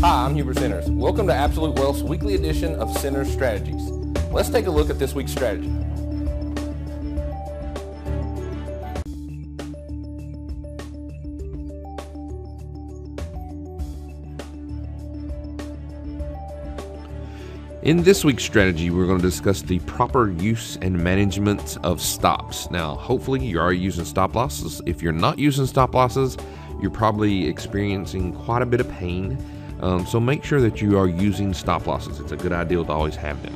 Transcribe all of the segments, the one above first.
Hi, I'm Hubert Centers. Welcome to Absolute Wealth's weekly edition of Centers Strategies. Let's take a look at this week's strategy. In this week's strategy, we're going to discuss the proper use and management of stops. Now, hopefully you are using stop losses. If you're not using stop losses, you're probably experiencing quite a bit of pain. So make sure that you are using stop losses. It's a good idea to always have them.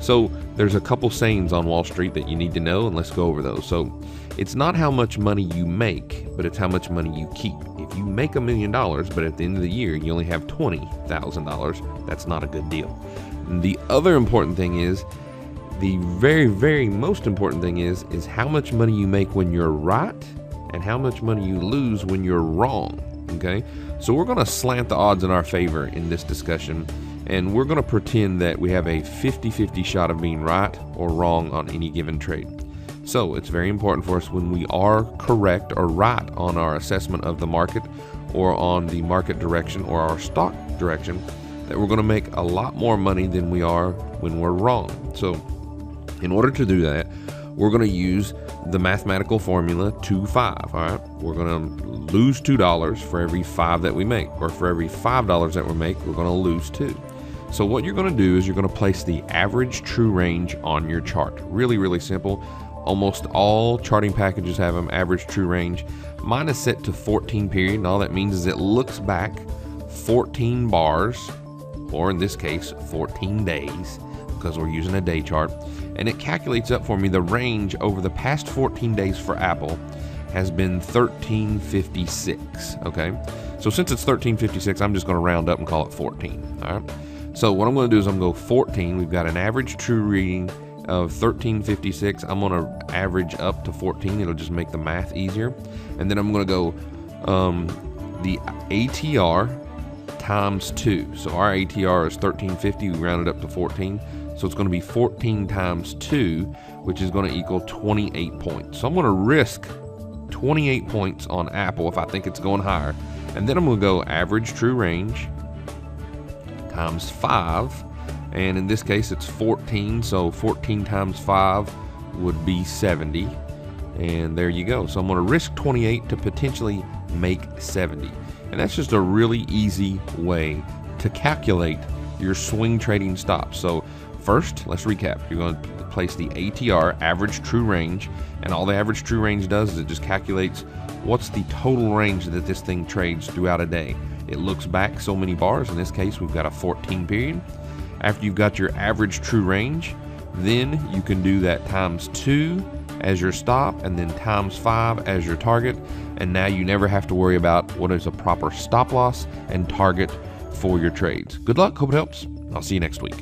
So there's a couple sayings on Wall Street that you need to know, and let's go over those. So it's not how much money you make, but it's how much money you keep. If you make $1 million, but at the end of the year you only have $20,000, that's not a good deal. And the other important thing is, the very, very most important thing is how much money you make when you're right and how much money you lose when you're wrong. Okay, so we're going to slant the odds in our favor in this discussion, and we're going to pretend that we have a 50-50 shot of being right or wrong on any given trade. So it's very important for us when we are correct or right on our assessment of the market or on the market direction or our stock direction, that we're going to make a lot more money than we are when we're wrong. So in order to do that, we're going to use the mathematical formula 2-5. All right, we're going to lose $2 for every 5 that we make, or for every $5 that we make, we're going to lose 2. So what you're going to do is you're going to place the average true range on your chart. Really, really simple. Almost all charting packages have them average true range. Mine is set to 14 period, and all that means is it looks back 14 bars, or in this case 14 days, because we're using a day chart, and it calculates up for me the range over the past 14 days for Apple has been 1356. Okay, so since it's 1356, I'm just going to round up and call it 14. All right, so what I'm going to do is I'm going to go 14. We've got an average true reading of 1356. I'm going to average up to 14. It'll just make the math easier. And then I'm going to go the ATR times 2. So our ATR is 1350. We rounded up to 14. So it's going to be 14 times 2, which is going to equal 28 points. So I'm going to risk 28 points on Apple if I think it's going higher. And then I'm going to go average true range times 5. And in this case, it's 14. So 14 times 5 would be 70. And there you go. So I'm going to risk 28 to potentially make 70. And that's just a really easy way to calculate your swing trading stops. So first, let's recap. You're going to place the ATR, average true range, and all the average true range does is it just calculates what's the total range that this thing trades throughout a day. It looks back so many bars. In this case, we've got a 14 period. After you've got your average true range, then you can do that times 2 as your stop and then times 5 as your target. And now you never have to worry about what is a proper stop loss and target for your trades. Good luck. Hope it helps. I'll see you next week.